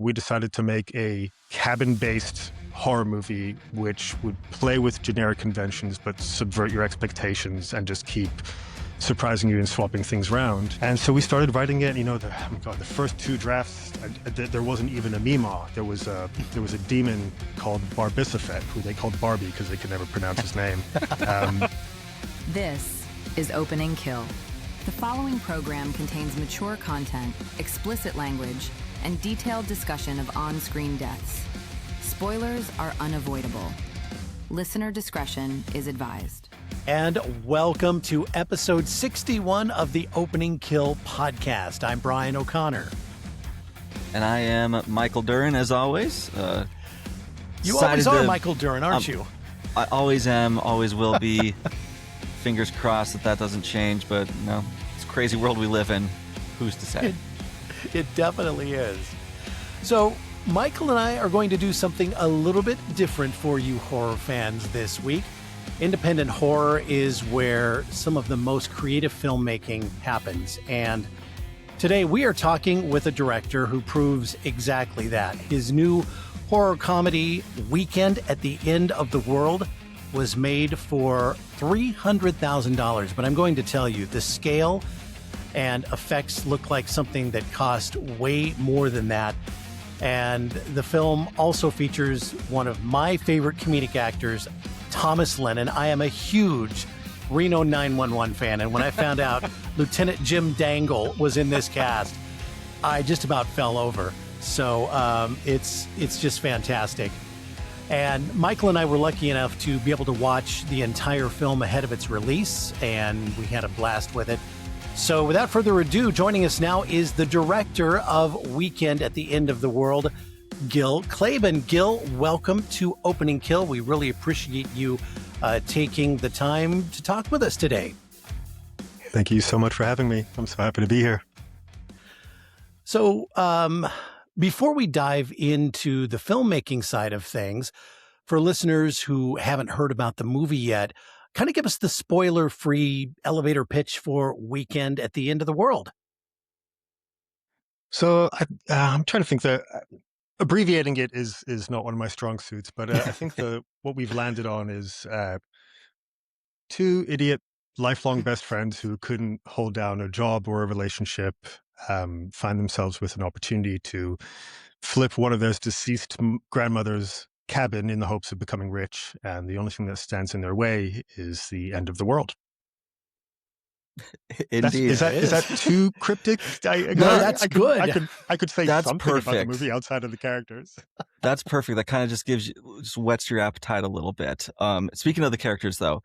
we decided to make a cabin-based horror movie which would play with generic conventions but subvert your expectations and just keep surprising you and swapping things around. And so we started writing it. The first two drafts, there wasn't even a Mima. There was a demon called Barbicifet, who they called Barbie because they could never pronounce his name. This is Opening Kill. The following program contains mature content, explicit language, and detailed discussion of on-screen deaths. Spoilers are unavoidable. Listener discretion is advised. And welcome to episode 61 of the Opening Kill podcast. I'm Brian O'Connor. And I am Michael Duran, as always. You always are Michael Duran, aren't you? I always am, always will be. Fingers crossed that doesn't change, but no, it's a crazy world we live in. Who's to say? It definitely is. So, Michael and I are going to do something a little bit different for you horror fans this week. Independent horror is where some of the most creative filmmaking happens. And today we are talking with a director who proves exactly that. His new horror comedy, Weekend at the End of the World, was made for $300,000. But I'm going to tell you, the scale and effects look like something that cost way more than that. And the film also features one of my favorite comedic actors, Thomas Lennon. I am a huge Reno 911 fan, and when I found out Lieutenant Jim Dangle was in this cast, I just about fell over. So it's just fantastic. And Michael and I were lucky enough to be able to watch the entire film ahead of its release, and we had a blast with it. So without further ado, joining us now is the director of Weekend at the End of the World, Gille Klabin. Gille, welcome to Opening Kill. We really appreciate you taking the time to talk with us today. Thank you so much for having me. I'm so happy to be here. So before we dive into the filmmaking side of things, for listeners who haven't heard about the movie yet, kind of give us the spoiler-free elevator pitch for Weekend at the End of the World. So I'm trying to think that abbreviating it is not one of my strong suits, but I think what we've landed on is two idiot lifelong best friends who couldn't hold down a job or a relationship find themselves with an opportunity to flip one of their deceased grandmother's cabin in the hopes of becoming rich, and the only thing that stands in their way is the end of the world. Indeed, is that too cryptic? No, that's good. I could say that's something perfect about the movie outside of the characters. That's perfect. That kind of just whets your appetite a little bit. Speaking of the characters, though,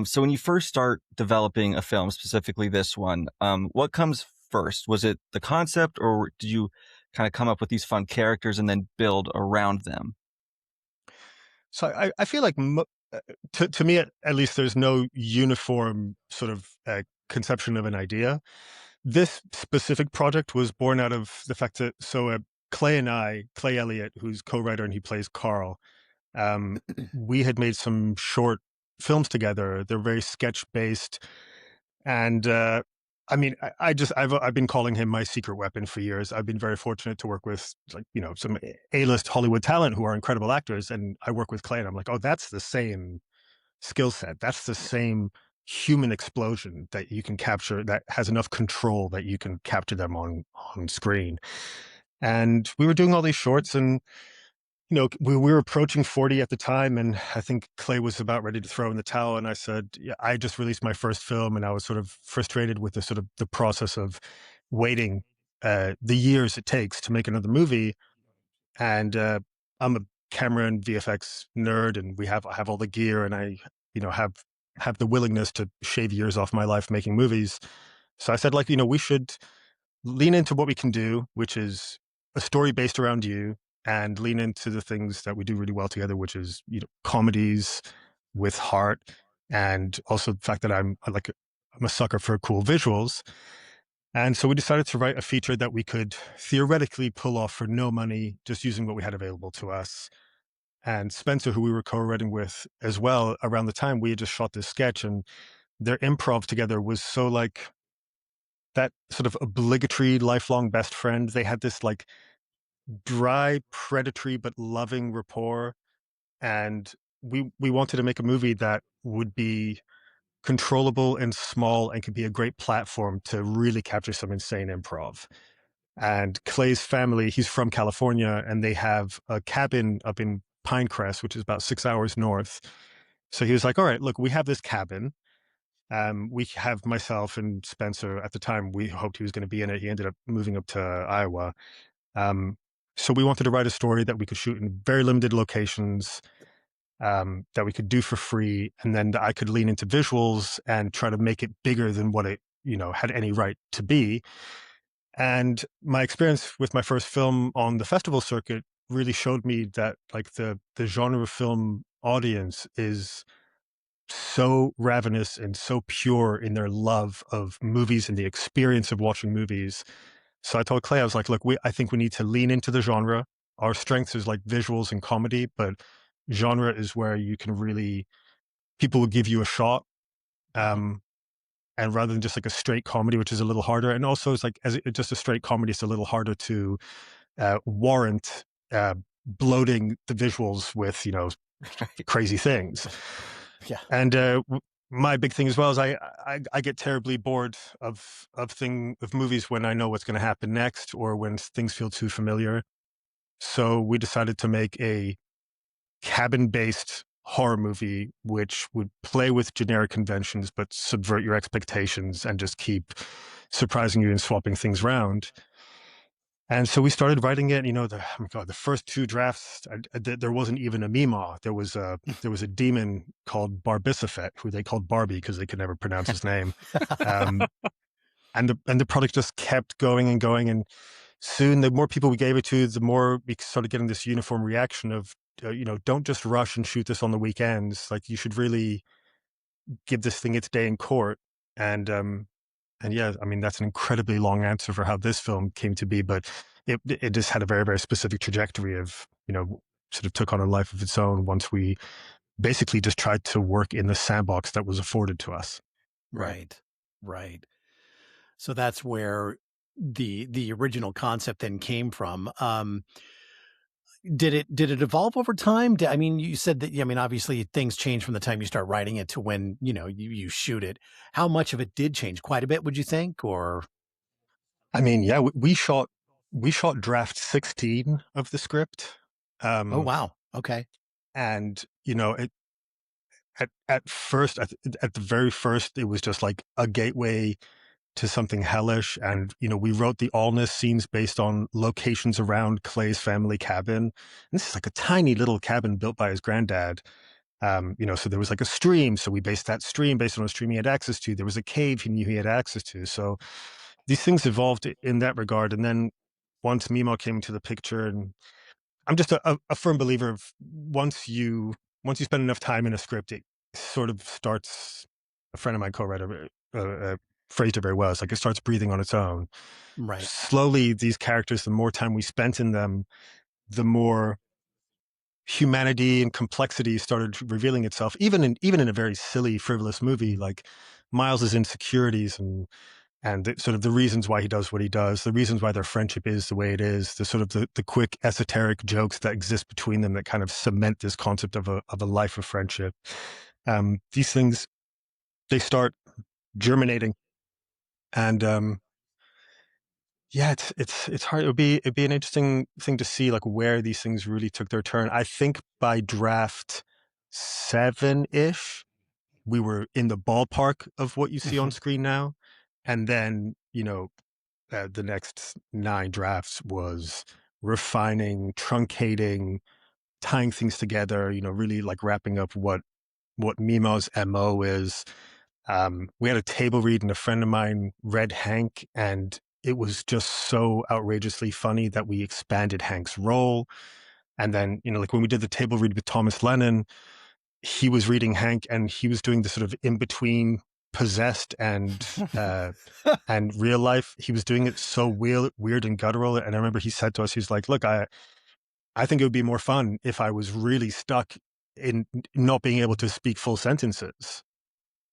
so when you first start developing a film, specifically this one, what comes first? Was it the concept, or did you kind of come up with these fun characters and then build around them? So I feel like to me, at least, there's no uniform sort of conception of an idea. This specific project was born out of the fact that Clay Elliott, who's co-writer and he plays Carl, we had made some short films together. They're very sketch based, and I've been calling him my secret weapon for years. I've been very fortunate to work with some A-list Hollywood talent who are incredible actors, and I work with Clay, and I'm like, oh, that's the same skill set. That's the same human explosion that you can capture, that has enough control that you can capture them on screen. And we were doing all these shorts, and we were approaching 40 at the time, and I think Clay was about ready to throw in the towel. And I said, yeah, I just released my first film, and I was sort of frustrated with the process of waiting the years it takes to make another movie. And I'm a camera and VFX nerd, and I have all the gear, and I have the willingness to shave years off my life making movies. So I said, we should lean into what we can do, which is a story based around you, and lean into the things that we do really well together, which is comedies with heart, and also the fact that I'm a sucker for cool visuals. And so we decided to write a feature that we could theoretically pull off for no money, just using what we had available to us. And Spencer, who we were co-writing with as well, around the time we had just shot this sketch, and their improv together was so that sort of obligatory lifelong best friend. They had this dry, predatory but loving rapport, and we wanted to make a movie that would be controllable and small and could be a great platform to really capture some insane improv. And Clay's family, he's from California, and they have a cabin up in Pinecrest, which is about 6 hours north. So he was like, all right, look, we have this cabin. We have myself and Spencer at the time. We hoped he was going to be in it. He ended up moving up to Iowa. Um, so we wanted to write a story that we could shoot in very limited locations, that we could do for free, and then I could lean into visuals and try to make it bigger than what it, had any right to be. And my experience with my first film on the festival circuit really showed me that like the genre film audience is so ravenous and so pure in their love of movies and the experience of watching movies. So I told Clay, I was like, look, I think we need to lean into the genre. Our strengths is like visuals and comedy, but genre is where you can really, people will give you a shot. And rather than just like a straight comedy, which is a little harder. And also it's like, just a straight comedy, it's a little harder to warrant bloating the visuals with, crazy things. Yeah. And my big thing as well is I get terribly bored of movies when I know what's going to happen next or when things feel too familiar. So we decided to make a cabin-based horror movie which would play with generic conventions but subvert your expectations and just keep surprising you and swapping things around. And so we started writing it. The first two drafts, there wasn't even a Mima. There was a demon called Barbicifet, who they called Barbie because they could never pronounce his name. And the product just kept going and going. And soon, the more people we gave it to, the more we started getting this uniform reaction of, don't just rush and shoot this on the weekends. Like you should really give this thing its day in court. And yeah, I mean, that's an incredibly long answer for how this film came to be, but it just had a very, very specific trajectory of, sort of took on a life of its own once we basically just tried to work in the sandbox that was afforded to us. Right. So that's where the original concept then came from. Did it evolve over time? I mean, you said that, obviously things change from the time you start writing it to when, you shoot it. How much of it did change? Quite a bit, would you think? Or? I mean, yeah, we shot draft 16 of the script. Oh, wow. Okay. And, at first, at the very first, it was just like a gateway to something hellish. And, we wrote the allness scenes based on locations around Clay's family cabin. And this is like a tiny little cabin built by his granddad. So there was like a stream. So we based that stream based on a stream he had access to. There was a cave he knew he had access to. So these things evolved in that regard. And then once Mimo came into the picture, and I'm just a firm believer of once you spend enough time in a script, it sort of starts, a friend of mine, co-writer, phrased it very well. It's like it starts breathing on its own. Right. Slowly, these characters, the more time we spent in them, the more humanity and complexity started revealing itself, even in a very silly, frivolous movie like Miles's insecurities and sort of the reasons why he does what he does, the reasons why their friendship is the way it is, the sort of the quick esoteric jokes that exist between them that kind of cement this concept of a life of friendship. These things, they start germinating, and yeah, it's hard. It'd be an interesting thing to see like where these things really took their turn. I think by draft 7-ish, we were in the ballpark of what you see on screen now. And then, the next 9 drafts was refining, truncating, tying things together, really like wrapping up what Mimo's MO is. We had a table read and a friend of mine read Hank, and it was just so outrageously funny that we expanded Hank's role. And then, like when we did the table read with Thomas Lennon, he was reading Hank and he was doing the sort of in between possessed and real life. He was doing it so weird and guttural. And I remember he said to us, he's like, look, I think it would be more fun if I was really stuck in not being able to speak full sentences.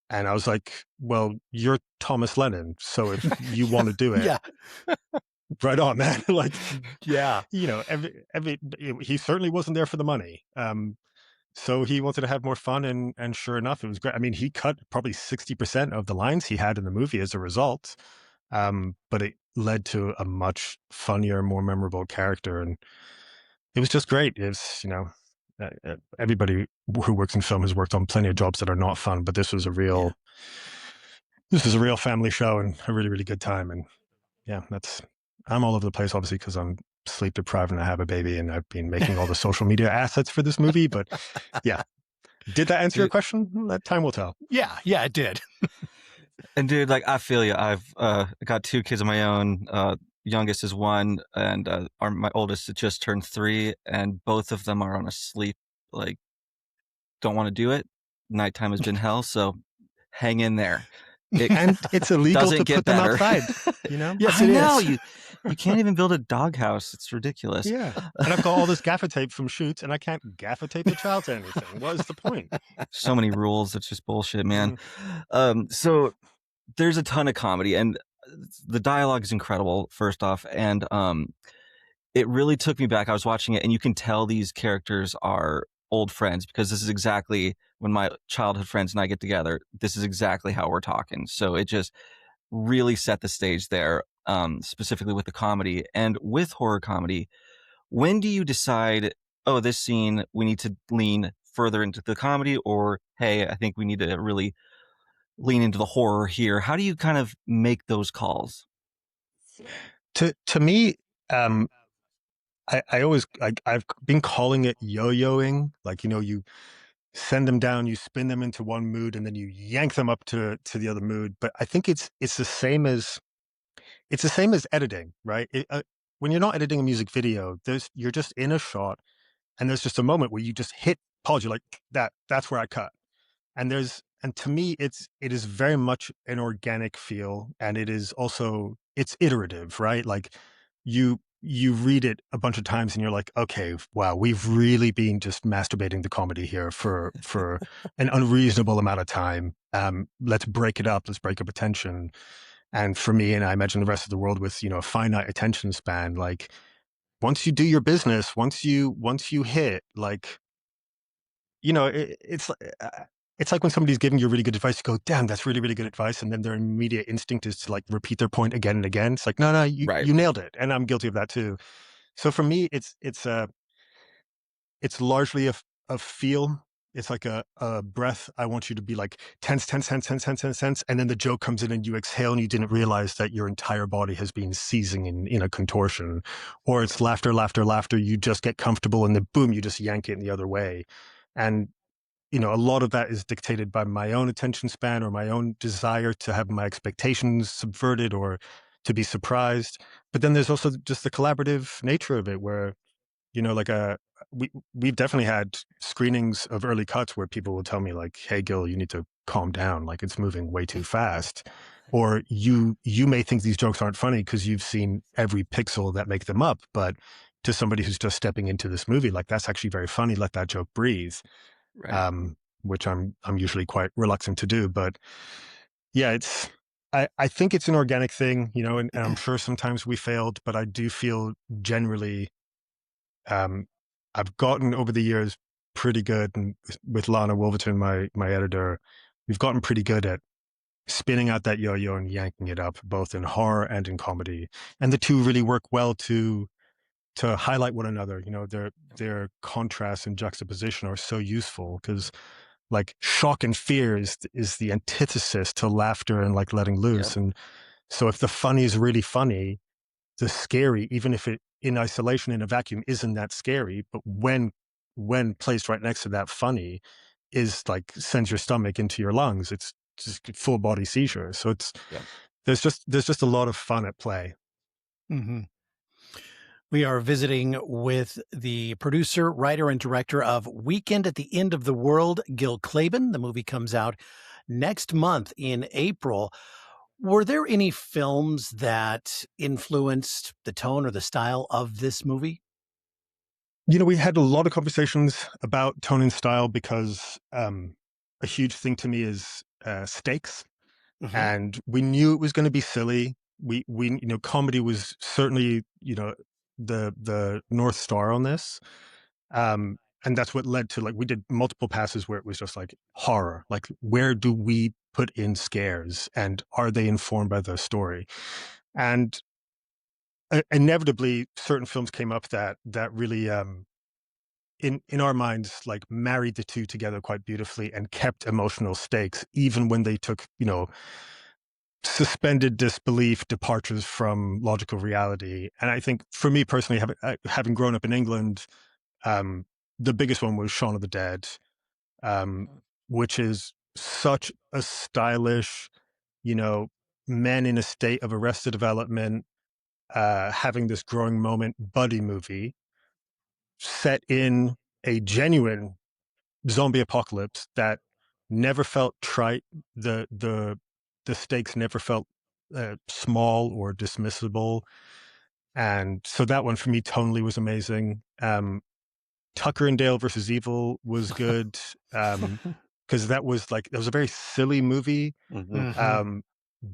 And I was like, well, you're Thomas Lennon, so if you want to do it, Yeah. right on, man. Like, Yeah. he certainly wasn't there for the money. So he wanted to have more fun, and sure enough, it was great. I mean, he cut probably 60% of the lines he had in the movie as a result. But it led to a much funnier, more memorable character, and it was just great. It's everybody who works in film has worked on plenty of jobs that are not fun, but Yeah. this was a real family show and a really, really good time. And yeah, I'm all over the place, obviously, because I'm sleep deprived and I have a baby, and I've been making all the social media assets for this movie. But yeah, did that answer your Dude, question? That time will tell. Yeah, it did. and dude, like I feel you. I've got 2 kids of my own. Youngest is 1, and my oldest has just turned 3, and both of them are on a sleep, like, don't want to do it. Nighttime has been hell, so hang in there. It And it's illegal to doesn't get put them better. outside, you know? Yes, I it know is. you can't even build a doghouse. It's ridiculous. Yeah. And I've got all this gaffer tape from shoots, and I can't gaffer tape a child to anything. What is the point? So many rules. It's just bullshit, man. Mm. So there's a ton of comedy, and the dialogue is incredible, first off, and it really took me back. I was watching it, and you can tell these characters are old friends, because this is exactly when my childhood friends and I get together. This is exactly how we're talking. So it just really set the stage there, specifically with the comedy. And with horror comedy, when do you decide, oh, this scene, we need to lean further into the comedy, or hey, I think we need to really lean into the horror here? How do you kind of make those calls? To me, I've been calling it yo-yoing. Like, you send them down, you spin them into one mood, and then you yank them up to the other mood. But I think it's the same as editing, right? When you're not editing a music video, you're just in a shot, and there's just a moment where you just hit pause. You're like, that's where I cut. And to me, it is very much an organic feel, and it's iterative, right? Like, you read it a bunch of times and you're like, okay, wow, we've really been just masturbating the comedy here for an unreasonable amount of time. Let's break it up. Let's break up attention. And for me, and I imagine the rest of the world with, a finite attention span, like, once you do your business, once you hit, like, it's like when somebody's giving you really good advice, you go, damn, that's really, really good advice. And then their immediate instinct is to, like, repeat their point again and again. It's like, no, you, Right. you nailed it. And I'm guilty of that too. So for me, it's largely a feel. It's like a breath. I want you to be like tense, tense, tense, tense, tense, tense, tense. And then the joke comes in and you exhale and you didn't realize that your entire body has been seizing in a contortion. Or it's laughter, laughter, laughter. You just get comfortable and then boom, you just yank it in the other way. And a lot of that is dictated by my own attention span or my own desire to have my expectations subverted or to be surprised. But then there's also just the collaborative nature of it where, like we've definitely had screenings of early cuts where people will tell me, like, hey, Gil, you need to calm down. Like, it's moving way too fast. Or you may think these jokes aren't funny because you've seen every pixel that make them up. But to somebody who's just stepping into this movie, like, that's actually very funny. Let that joke breathe. Right. Which I'm usually quite reluctant to do. But yeah, I think it's an organic thing, and I'm sure sometimes we failed, but I do feel generally, I've gotten over the years pretty good, and with Lana Wolverton, my editor, we've gotten pretty good at spinning out that yo-yo and yanking it up, both in horror and in comedy. And the two really work well to highlight one another. Their contrast and juxtaposition are so useful because, like, shock and fear is the antithesis to laughter and, like, letting loose. Yep. And so if the funny is really funny, the scary, even if it in isolation in a vacuum isn't that scary, but when placed right next to that funny is like sends your stomach into your lungs. It's just full body seizure. So Yep. there's just a lot of fun at play. Mm-hmm. We are visiting with the producer, writer, and director of Weekend at the End of the World, Gille Klabin. The movie comes out next month in April. Were there any films that influenced the tone or the style of this movie? We had a lot of conversations about tone and style because a huge thing to me is stakes. Mm-hmm. And we knew it was going to be silly. we comedy was certainly the North Star on this. And that's what led to, like, we did multiple passes where it was just like horror, like where do we put in scares and are they informed by the story? And inevitably certain films came up that really in our minds like married the two together quite beautifully and kept emotional stakes even when they took suspended disbelief departures from logical reality. And I think for me personally, having grown up in England, um, the biggest one was Shaun of the Dead, um, which is such a stylish, you know, men in a state of arrested development, having this growing moment buddy movie set in a genuine zombie apocalypse that never felt trite. The stakes never felt small or dismissible, and so that one for me tonally was amazing. Tucker and Dale versus Evil was good, because that was a very silly movie,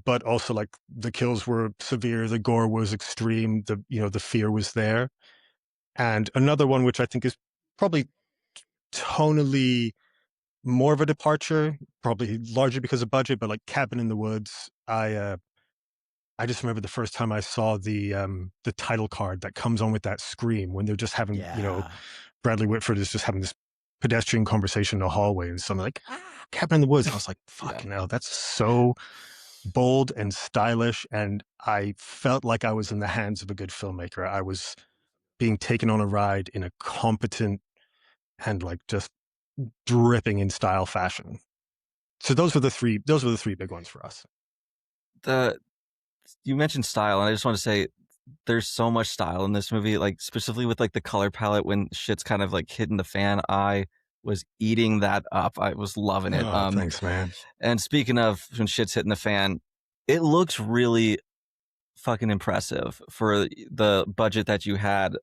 but also like the kills were severe, the gore was extreme, the fear was there. And another one which I think is probably tonally more of a departure, probably largely because of budget, but like Cabin in the Woods. I just remember the first time I saw the title card that comes on with that scream when they're just having, Bradley Whitford is just having this pedestrian conversation in the hallway and something like, Cabin in the Woods. I was like, fucking hell, that's so bold and stylish. And I felt like I was in the hands of a good filmmaker. I was being taken on a ride in a competent and like just dripping in style fashion. So those were the three big ones for us. You mentioned style, and I just want to say there's so much style in this movie, like specifically with like the color palette when shit's kind of like hitting the fan. I was eating that up. I was loving it. Oh, thanks, man. And speaking of when shit's hitting the fan, it looks really fucking impressive for the budget that you had.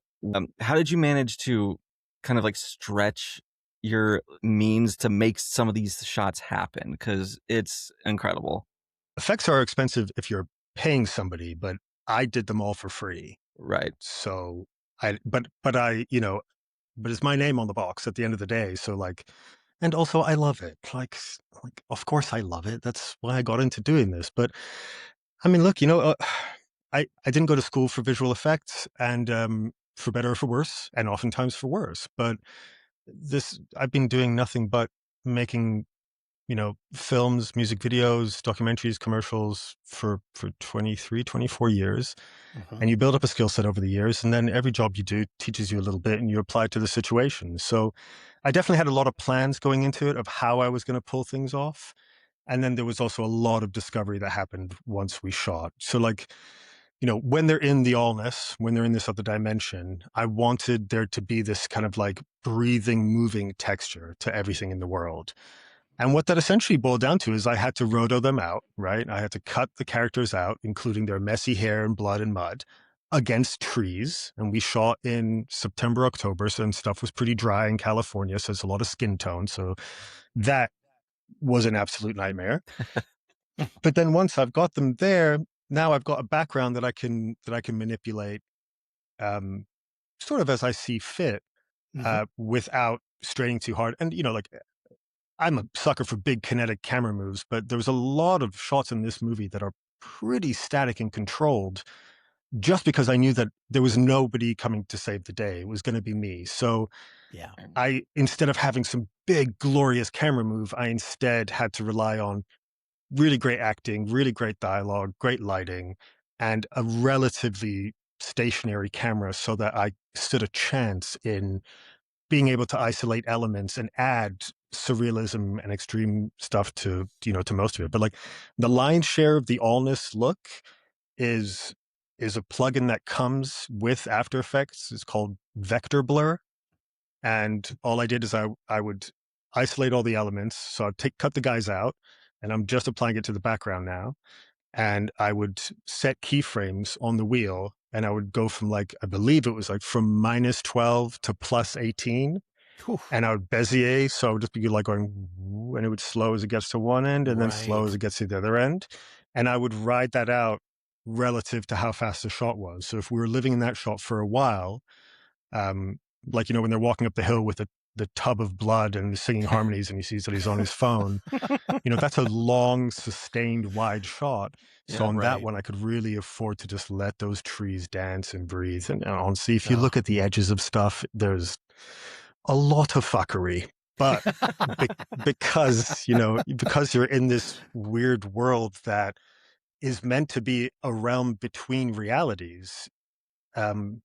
How did you manage to kind of like stretch your means to make some of these shots happen? Because it's incredible. Effects are expensive if you're paying somebody, but I did them all for free. Right. So but it's my name on the box at the end of the day. So like, and also I love it. Like, of course I love it. That's why I got into doing this. But I mean, look, I didn't go to school for visual effects, and for better or for worse, and oftentimes for worse. But I've been doing nothing but making films, music videos, documentaries, commercials for 23, 24 years. And you build up a skill set over the years. And then every job you do teaches you a little bit and you apply it to the situation. So I definitely had a lot of plans going into it of how I was going to pull things off. And then there was also a lot of discovery that happened once we shot. So like, when they're in the allness, when they're in this other dimension, I wanted there to be this kind of like breathing, moving texture to everything in the world. And what that essentially boiled down to is I had to roto them out, right? I had to cut the characters out, including their messy hair and blood and mud, against trees. And we shot in September, October, so stuff was pretty dry in California, so it's a lot of skin tone. So that was an absolute nightmare. But then once I've got them there, now I've got a background that I can manipulate, sort of as I see fit, without straining too hard. And like, I'm a sucker for big kinetic camera moves, but there was a lot of shots in this movie that are pretty static and controlled just because I knew that there was nobody coming to save the day. It was going to be me. So instead of having some big, glorious camera move, I instead had to rely on really great acting, really great dialogue, great lighting, and a relatively stationary camera so that I stood a chance in being able to isolate elements and add surrealism and extreme stuff to most of it. But like the lion's share of the allness look is a plugin that comes with After Effects. It's called Vector Blur. And all I did is I would isolate all the elements. So I'd cut the guys out and I'm just applying it to the background now. And I would set keyframes on the wheel and I would go from like, I believe it was like from -12 to +18. And I would Bezier. So I would just be like going, and it would slow as it gets to one end and then slow as it gets to the other end. And I would ride that out relative to how fast the shot was. So if we were living in that shot for a while, like, when they're walking up the hill with the tub of blood and singing harmonies and he sees that he's on his phone, that's a long, sustained, wide shot. So Yeah. on that Right. one, I could really afford to just let those trees dance and breathe. And honestly, if you Oh. look at the edges of stuff, there's a lot of fuckery. But because, because you're in this weird world that is meant to be a realm between realities, that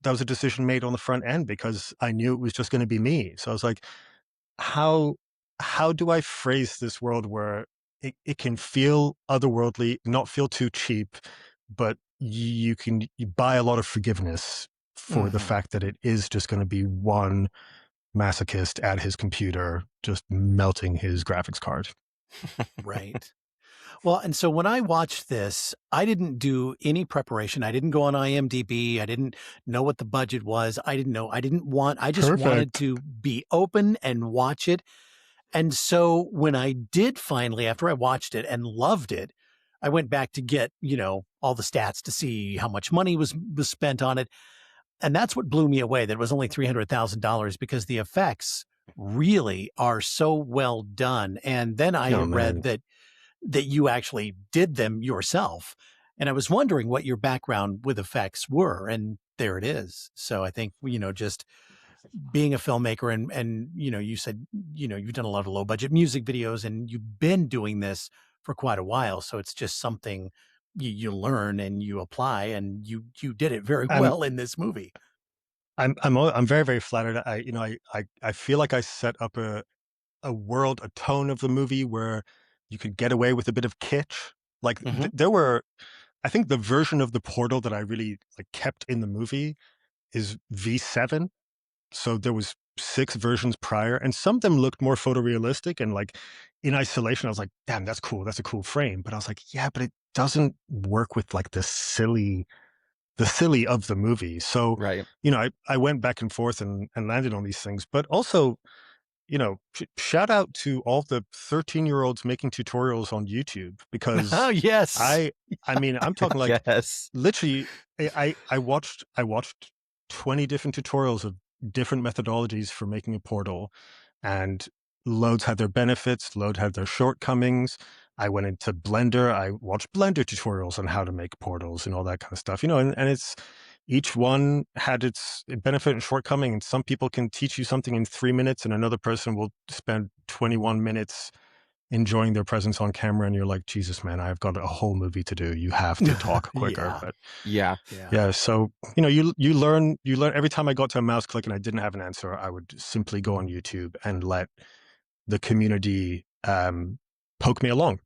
was a decision made on the front end because I knew it was just going to be me. So I was like, how how do I phrase this world where it can feel otherworldly, not feel too cheap, but you buy a lot of forgiveness for the Mhm. fact that it is just going to be one masochist at his computer just melting his graphics card. Right. Well, and so when I watched this, I didn't do any preparation. I didn't go on IMDb. I didn't know what the budget was. I didn't know. I just wanted Perfect. to be open and watch it. And so when I did finally, after I watched it and loved it, I went back to get, all the stats to see how much money was spent on it. And that's what blew me away, that it was only $300,000 because the effects really are so well done. And then I Oh had read man. that you actually did them yourself. And I was wondering what your background with effects were. And there it is. So I think, just being a filmmaker and, you said, you've done a lot of low budget music videos and you've been doing this for quite a while. So it's just something you learn and you apply and you did it very I'm well in this movie. I'm very, very flattered. I feel like I set up a world, a tone of the movie where you could get away with a bit of kitsch. Like Hmm. there were, I think the version of the portal that I really like kept in the movie is V7. So there was 6 versions prior, and some of them looked more photorealistic. And like in isolation, I was like, damn, that's cool. That's a cool frame. But I was like, yeah, but it doesn't work with like the silly of the movie. So, Right. I went back and forth and landed on these things, but also, shout out to all the 13-year-olds making tutorials on YouTube Oh, because yes. I mean, I'm talking like Yes. literally I watched 20 different tutorials of different methodologies for making a portal, and loads had their benefits, load had their shortcomings. I went into Blender, I watched Blender tutorials on how to make portals and all that kind of stuff, and it's each one had its benefit and shortcoming, and some people can teach you something in 3 minutes and another person will spend 21 minutes enjoying their presence on camera, and you're like, Jesus, man, I've got a whole movie to do. You have to talk quicker. Yeah. But Yeah. Yeah. yeah, so you learn every time I got to a mouse click and I didn't have an answer, I would simply go on YouTube and let the community poke me along.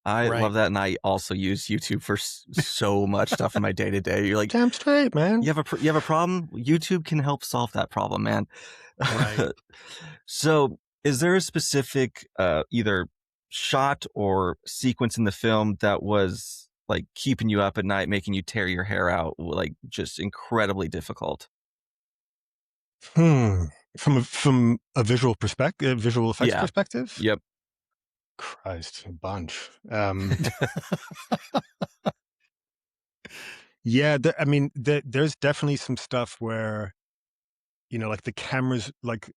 I Right. love that. And I also use YouTube for so much stuff in my day to day. You're like, Damn straight, man. you have a problem? YouTube can help solve that problem, man. Right. So is there a specific, either shot or sequence in the film that was like keeping you up at night, making you tear your hair out, like just incredibly difficult? Hmm. From a visual perspective, visual effects Yeah. perspective, Yep. Christ, a bunch. Yeah, I mean, there's definitely some stuff where like the cameras, like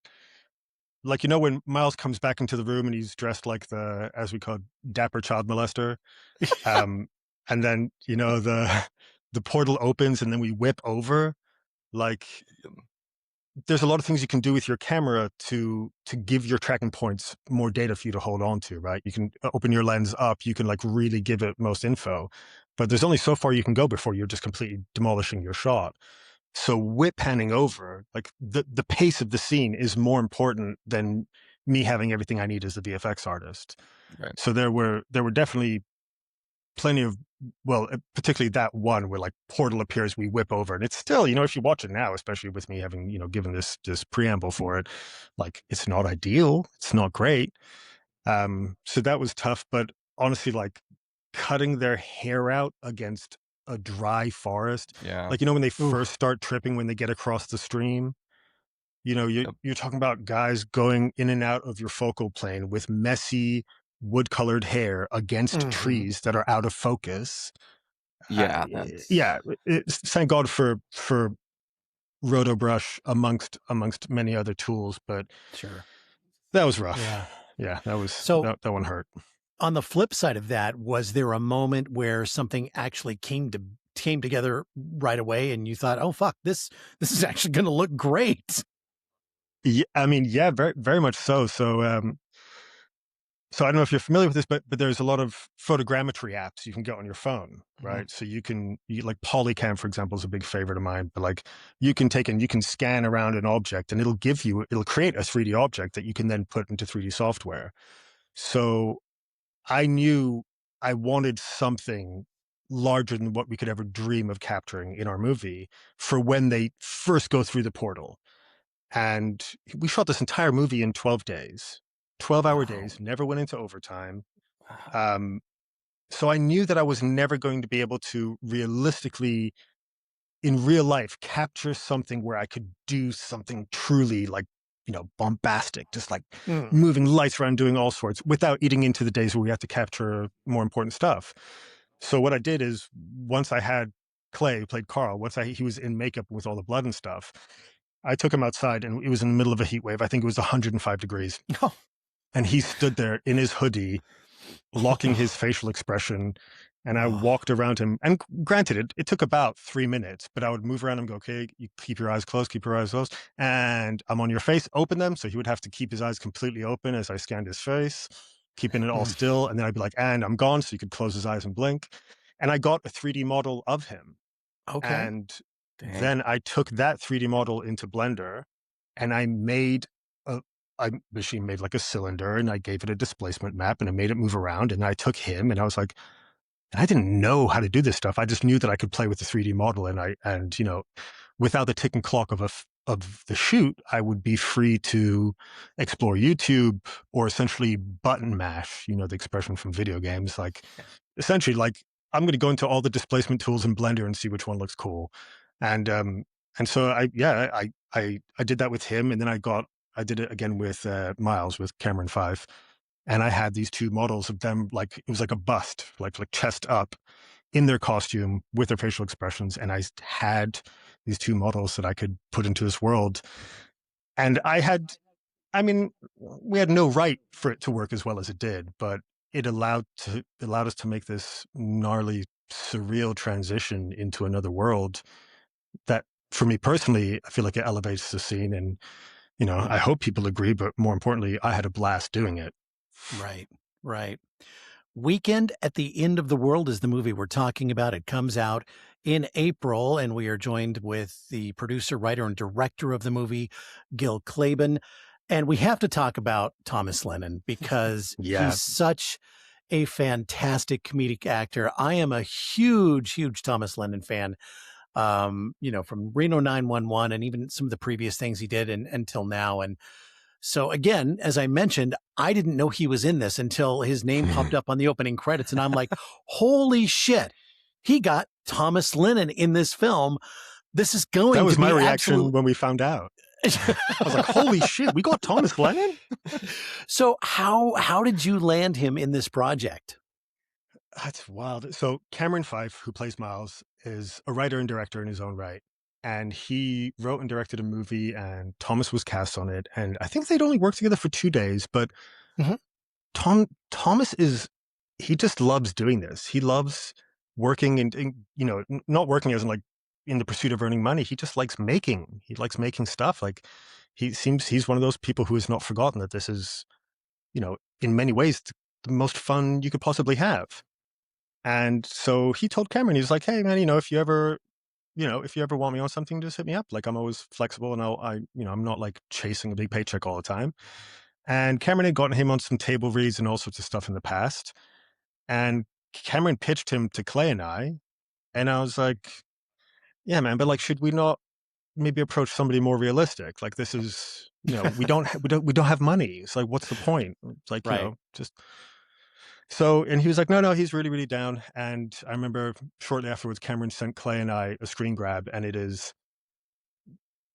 when Miles comes back into the room and he's dressed like the, as we call, dapper child molester, um, and then the portal opens and then we whip over. Like, there's a lot of things you can do with your camera to give your tracking points more data for you to hold on to, right? You can open your lens up, you can like really give it most info, but there's only so far you can go before you're just completely demolishing your shot. So whip panning over, like the pace of the scene is more important than me having everything I need as the VFX artist. Right. So there were definitely plenty of, well, particularly that one where like portal appears, we whip over, and it's still, if you watch it now, especially with me having given this preamble for it, like it's not ideal, it's not great. So that was tough, but honestly, like cutting their hair out against a dry forest, Yeah. like when they first Oof. start tripping, when they get across the stream, Yep. you're talking about guys going in and out of your focal plane with messy wood-colored hair against Mm-hmm. trees that are out of focus. Yeah, that's Yeah, thank God for roto brush amongst many other tools, but Sure. that was rough. Yeah. Yeah, So that one hurt. on the flip side of that, was there a moment where something actually came together right away and you thought, "Oh fuck, this is actually going to look great." Yeah, I mean, yeah, very very much so. So I don't know if you're familiar with this, but there's a lot of photogrammetry apps you can get on your phone, Mhm. right? So like Polycam, for example, is a big favorite of mine. But like you can scan around an object and it'll create a 3D object that you can then put into 3D software. So I knew I wanted something larger than what we could ever dream of capturing in our movie for when they first go through the portal. And we shot this entire movie in 12 days, 12-hour Wow. days, never went into overtime. Wow. Um, so I knew that I was never going to be able to realistically, in real life, capture something where I could do something truly like, bombastic, just like Mm. moving lights around, doing all sorts without eating into the days where we have to capture more important stuff. So what I did is once I had Clay, who played Carl, he was in makeup with all the blood and stuff, I took him outside and it was in the middle of a heat wave. I think it was 105 degrees. Oh. And he stood there in his hoodie, locking his facial expression. And I Oh. walked around him. And granted, it took about 3 minutes, but I would move around him and go, okay, you keep your eyes closed, keep your eyes closed. And I'm on your face, open them. So he would have to keep his eyes completely open as I scanned his face, keeping it all Mm. still. And then I'd be like, and I'm gone. So he could close his eyes and blink. And I got a 3D model of him. Okay. And dang. then I took that 3D model into Blender and I machine made like a cylinder and I gave it a displacement map and I made it move around. And I took him and I was like, and I didn't know how to do this stuff. I just knew that I could play with the 3D model and without the ticking clock of the shoot, I would be free to explore YouTube or essentially button mash, the expression from video games. Like essentially like I'm going to go into all the displacement tools in Blender and see which one looks cool. And so I did that with him. And then I did it again with Miles, with Cameron 5. And I had these two models of them, like it was like a bust, like chest up in their costume with their facial expressions. And I had these two models that I could put into this world. And I mean, we had no right for it to work as well as it did, but it allowed us to make this gnarly, surreal transition into another world that, for me personally, I feel like it elevates the scene. And, I hope people agree, but more importantly, I had a blast doing it. Right. Right. Weekend at the End of the World is the movie we're talking about. It comes out in April, and we are joined with the producer, writer, and director of the movie, Gille Klabin. And we have to talk about Thomas Lennon because Yeah. he's such a fantastic comedic actor. I am a huge, huge Thomas Lennon fan. From Reno 911 and even some of the previous things he did until now. And so again, as I mentioned, I didn't know he was in this until his name popped up on the opening credits. And I'm like, holy shit, he got Thomas Lennon in this film. This is going That was to my be reaction when we found out. I was like, holy shit, we got Thomas Lennon? So how did you land him in this project? That's wild. So Cameron Fife, who plays Miles, is a writer and director in his own right. And he wrote and directed a movie and Thomas was cast on it. And I think they'd only worked together for 2 days, but Mhm. Thomas he just loves doing this. He loves working and not working as in like in the pursuit of earning money. He just likes making. He likes making stuff. Like he's one of those people who has not forgotten that this is, in many ways the most fun you could possibly have. And so he told Cameron, he was like, "Hey man, if you ever want me on something, just hit me up. Like I'm always flexible and I'm not like chasing a big paycheck all the time." And Cameron had gotten him on some table reads and all sorts of stuff in the past. And Cameron pitched him to Clay and I was like, "Yeah, man, but like, should we not maybe approach somebody more realistic? Like this is, we don't have money. It's like, what's the point? It's like, Right. just." So, and he was like, no, he's really, really down. And I remember shortly afterwards, Cameron sent Clay and I a screen grab, and it is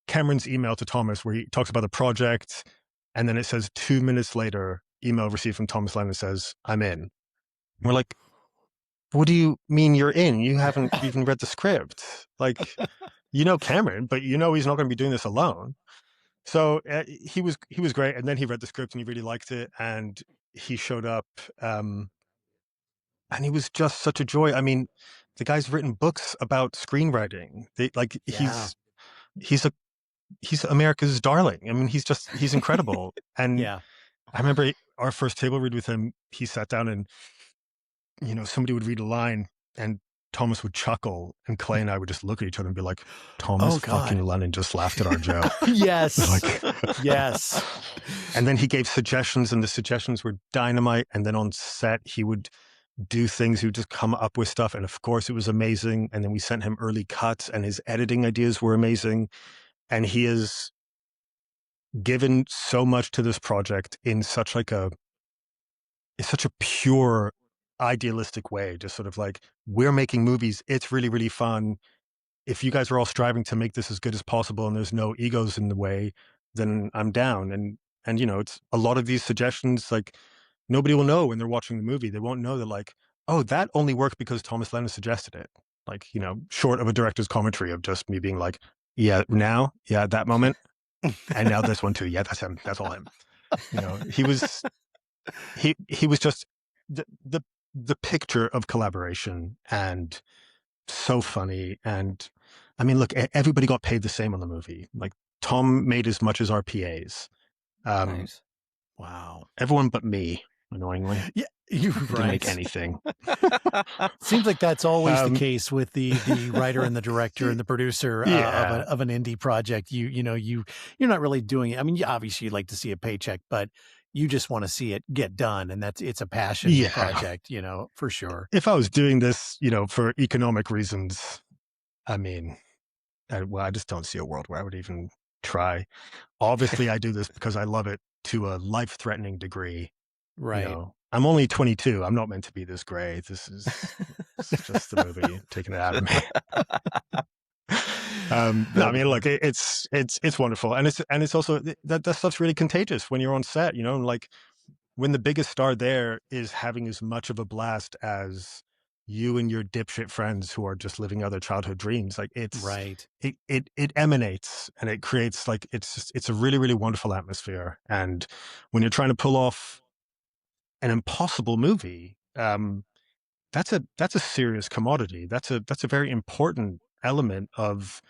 Cameron's email to Thomas where he talks about the project. And then it says 2 minutes later, email received from Thomas Lennon says, "I'm in." And we're like, "What do you mean you're in? You haven't even read the script. Like, you know Cameron, but you know he's not going to be doing this alone." So he was great, and then he read the script and he really liked it, and he showed up, and he was just such a joy. I mean, the guy's written books about screenwriting. Yeah. He's America's darling. I mean, he's incredible. And Yeah. I remember our first table read with him. He sat down and somebody would read a line, and Thomas would chuckle, and Clay and I would just look at each other and be like, "Thomas Oh, God. fucking Lennon just laughed at our joke." Yes. Like, Yes. And then he gave suggestions, and the suggestions were dynamite. And then on set, he would do things. He would just come up with stuff. And of course, it was amazing. And then we sent him early cuts, and his editing ideas were amazing. And he has given so much to this project in such such a pure, idealistic way. Just sort of like, we're making movies. It's really, really fun. If you guys are all striving to make this as good as possible and there's no egos in the way, then I'm down. And it's a lot of these suggestions, like, nobody will know when they're watching the movie. They won't know that, like, oh, that only worked because Thomas Lennon suggested it. Like, short of a director's commentary of just me being like, yeah, now, yeah, that moment, and now this one too. Yeah, that's him. That's all him. He was just the picture of collaboration, and so funny. And I mean, look, everybody got paid the same on the movie. Like, Tom made as much as our PAs. Nice. Wow. Everyone but me, annoyingly. Yeah, you're Didn't right. make anything. Seems like that's always the case with the writer and the director and the producer of an indie project. You're not really doing it. I mean, obviously you'd like to see a paycheck, but you just want to see it get done, and it's a passion project, for sure. If I was doing this, for economic reasons, I mean, I just don't see a world where I would even try. Obviously, I do this because I love it to a life-threatening degree. Right. I'm only 22. I'm not meant to be this gray. This is just the movie taking it out of me. No, I mean, look, it's wonderful, and it's also that stuff's really contagious when you're on set. Like, when the biggest star there is having as much of a blast as you and your dipshit friends who are just living other childhood dreams. Like, it's right. It emanates, and it creates, like, it's a really, really wonderful atmosphere. And when you're trying to pull off an impossible movie, that's a serious commodity. That's a very important element of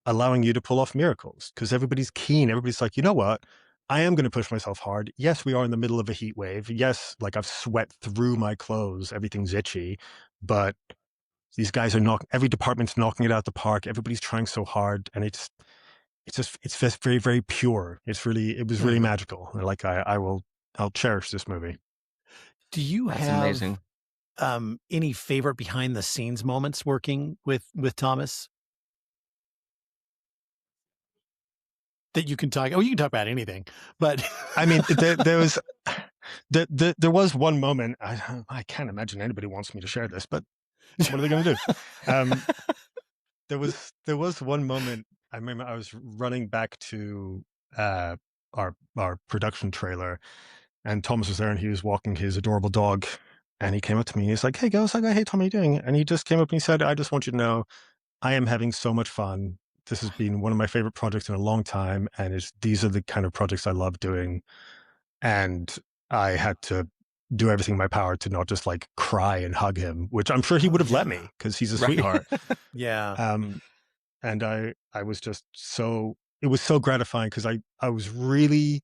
allowing you to pull off miracles, because everybody's keen. Everybody's like, you know what? I am going to push myself hard. Yes, we are in the middle of a heat wave. Yes, like, I've sweat through my clothes. Everything's itchy, but these guys are every department's knocking it out the park. Everybody's trying so hard, and it's just very, very pure. It was really magical. Like, I'll cherish this movie. Do you That's have amazing. Any favorite behind the scenes moments working with Thomas that you can talk? Oh, you can talk about anything, but I mean, there was one moment. I can't imagine anybody wants me to share this, but what are they going to do? There was one moment. I remember I was running back to our production trailer, and Thomas was there, and he was walking his adorable dog, and he came up to me and he's like, "Hey, girls," like, "Hey, Tom, how you doing?" And he just came up and he said, "I just want you to know, I am having so much fun. This has been one of my favorite projects in a long time, and these are the kind of projects I love doing." And I had to do everything in my power to not just, like, cry and hug him, which I'm sure he would have let me, because he's a sweetheart. Yeah. And I was just it was so gratifying, because I was really,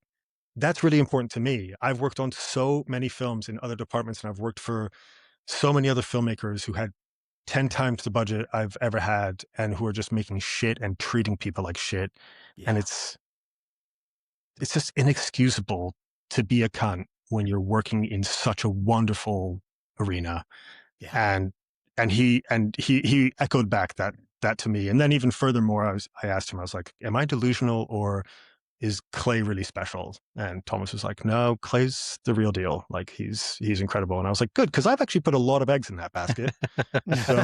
that's really important to me. I've worked on so many films in other departments, and I've worked for so many other filmmakers who had 10 times the budget I've ever had, and who are just making shit and treating people like shit. Yeah. And it's just inexcusable to be a cunt when you're working in such a wonderful arena. Yeah. And he echoed back that to me. And then, even furthermore, I asked him, I was like, "Am I delusional, or is Clay really special?" And Thomas was like, "No, Clay's the real deal. Like, he's incredible." And I was like, "Good, because I've actually put a lot of eggs in that basket." So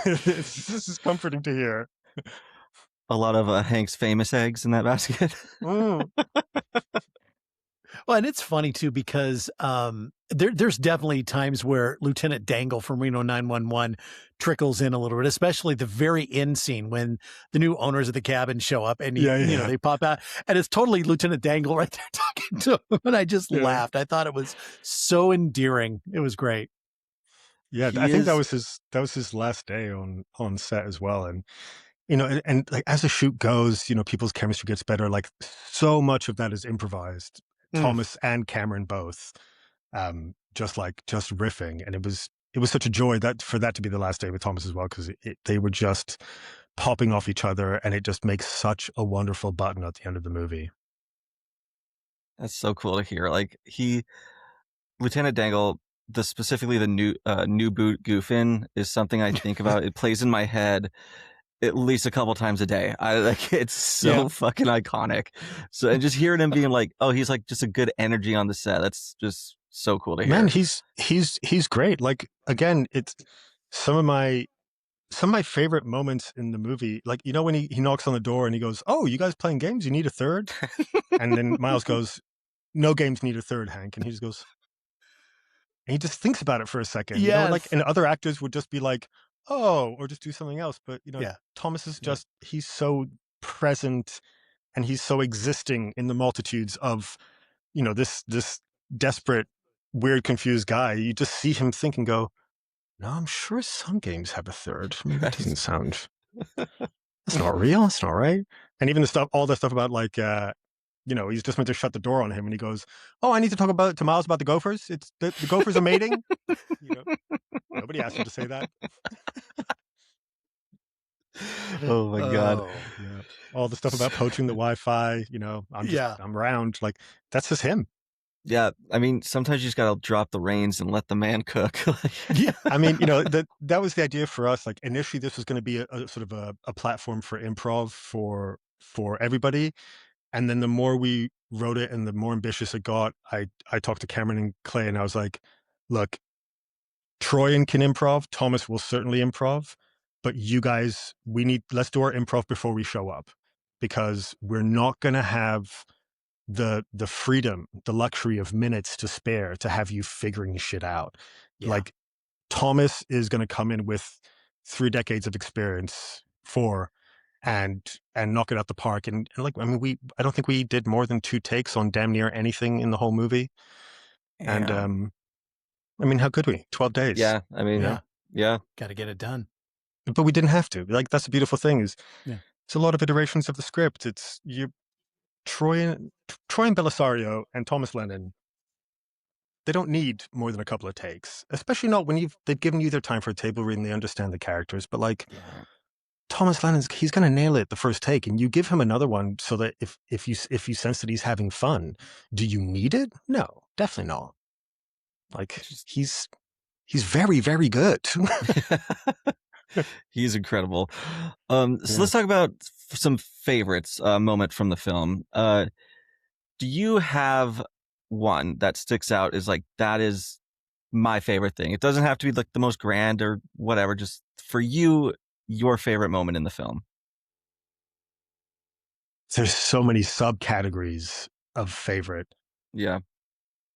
this is comforting to hear. A lot of Hank's famous eggs in that basket. Well, Well, and it's funny too because there's definitely times where Lieutenant Dangle from Reno 911 trickles in a little bit, especially the very end scene when the new owners of the cabin show up and Yeah. they pop out, and it's totally Lieutenant Dangle right there talking to him, and I just Yeah. laughed. I thought it was so endearing. It was great. Yeah, I He think is that was his last day on set as well. And and like as the shoot goes, people's chemistry gets better. Like so much of that is improvised. Mm. Thomas and Cameron both, just riffing, and it was such a joy that for that to be the last day with Thomas as well, because they were just popping off each other, and it just makes such a wonderful button at the end of the movie. That's so cool to hear. Like Lieutenant Dangle, specifically the new boot goofin is something I think about. It plays in my head at least a couple times a day. I like it's so Yeah. fucking iconic. So and just hearing him being like, oh, he's like just a good energy on the set. That's just so cool to hear. Man, he's great. Like again, it's some of my favorite moments in the movie. Like when he knocks on the door and he goes, "Oh, you guys playing games? You need a third?" And then Miles goes, "No games need a third, Hank." And he just goes, and he just thinks about it for a second. Like, Yes. and other actors would just be like, "Oh," or just do something else. But Yeah. Thomas is Yeah. just he's so present, and he's so existing in the multitudes of this desperate, weird, confused guy. You just see him think and go, "No, I'm sure some games have a third. I mean, that doesn't sound. That's not real. That's not right." And even all the stuff about like, he's just meant to shut the door on him, and he goes, "Oh, I need to talk to Miles about the Gophers. It's the Gophers are mating." Nobody asked him to say that. Oh my god. Oh. Yeah, all the stuff about poaching the Wi-Fi. Yeah. I'm around. Like that's just him. Yeah, I mean, sometimes you just gotta drop the reins and let the man cook. Yeah. I mean, that was the idea for us. Like initially, this was going to be a sort of a platform for improv for everybody. And then the more we wrote it and the more ambitious it got, I talked to Cameron and Clay, and I was like, "Look, Troyan can improv. Thomas will certainly improv, but you guys, let's do our improv before we show up, because we're not going to have the freedom, the luxury of minutes to spare to have you figuring shit out." Yeah. Like Thomas is going to come in with 3 decades of experience, 4, and knock it out the park. And like, I mean, I don't think we did more than 2 takes on damn near anything in the whole movie. And Yeah. I mean, how could we? 12 days. Yeah, I mean, Yeah. yeah. Got to get it done. But we didn't have to. Like, that's the beautiful thing is, Yeah. it's a lot of iterations of the script. It's Troy and Belisario and Thomas Lennon. They don't need more than a couple of takes, especially not when they've given you their time for a table read and they understand the characters. But like, Yeah. Thomas Lennon's, he's going to nail it the first take, and you give him another one so that if you sense that he's having fun, do you need it? No, definitely not. Like he's very, very good. He's incredible. So let's talk about some favorites moment from the film. Do you have one that sticks out as like, that is my favorite thing? It doesn't have to be like the most grand or whatever, just for you, your favorite moment in the film. There's so many subcategories of favorite. Yeah.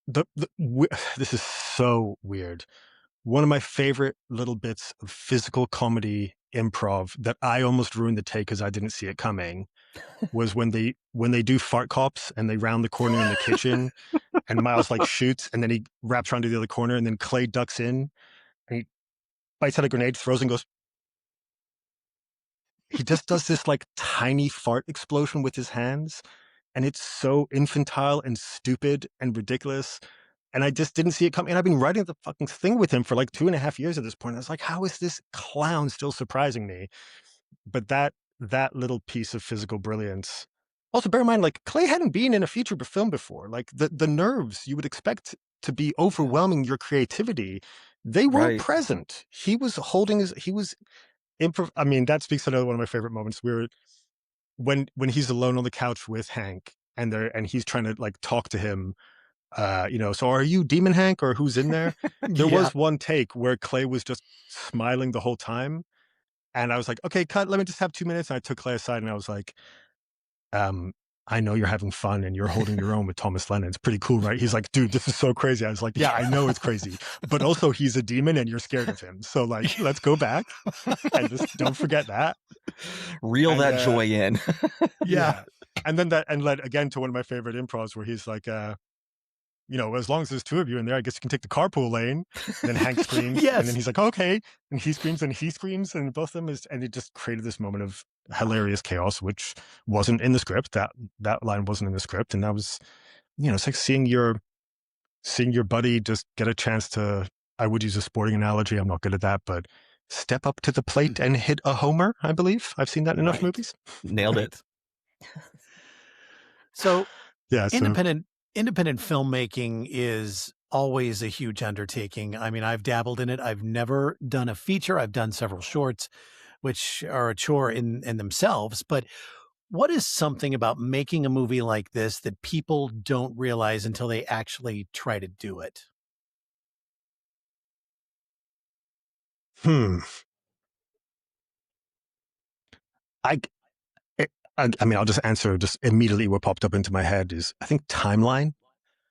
This is so weird. One of my favorite little bits of physical comedy improv that I almost ruined the take because I didn't see it coming was when they do fart cops and they round the corner in the kitchen and Miles like shoots and then he wraps around to the other corner and then Clay ducks in and he bites out a grenade, throws and goes. He just does this like tiny fart explosion with his hands, and it's so infantile and stupid and ridiculous. And I just didn't see it coming. And I've been writing the fucking thing with him for like 2.5 years at this point. I was like, how is this clown still surprising me? But that little piece of physical brilliance. Also, bear in mind, like Clay hadn't been in a feature film before. Like the nerves you would expect to be overwhelming your creativity, they weren't Right. present. He was I mean, that speaks to another one of my favorite moments. When he's alone on the couch with Hank and he's trying to like talk to him. So are you Demon Hank or who's in there? There Yeah. was one take where Clay was just smiling the whole time. And I was like, okay, cut. Let me just have 2 minutes. And I took Clay aside and I was like, I know you're having fun and you're holding your own with Thomas Lennon. It's pretty cool, right? He's like, dude, this is so crazy. I was like, yeah, I know it's crazy, but also he's a demon and you're scared of him. So like, let's go back and just don't forget that. Reel And that joy in. Yeah. And then that, and led again to one of my favorite improvs where he's like, as long as there's two of you in there, I guess you can take the carpool lane. Then Hank screams, Yes. and then he's like, okay. And he screams, and both of them and it just created this moment of hilarious chaos, which wasn't in the script. That line wasn't in the script. And that was, it's like seeing your buddy just get a chance to, I would use a sporting analogy. I'm not good at that, but step up to the plate and hit a homer, I believe. I've seen that in enough movies. Nailed it. So Yeah. So, independent filmmaking is always a huge undertaking. I mean, I've dabbled in it. I've never done a feature. I've done several shorts, which are a chore in themselves. But what is something about making a movie like this that people don't realize until they actually try to do it? I, I mean, I'll just answer just immediately what popped up into my head is, I think, timeline.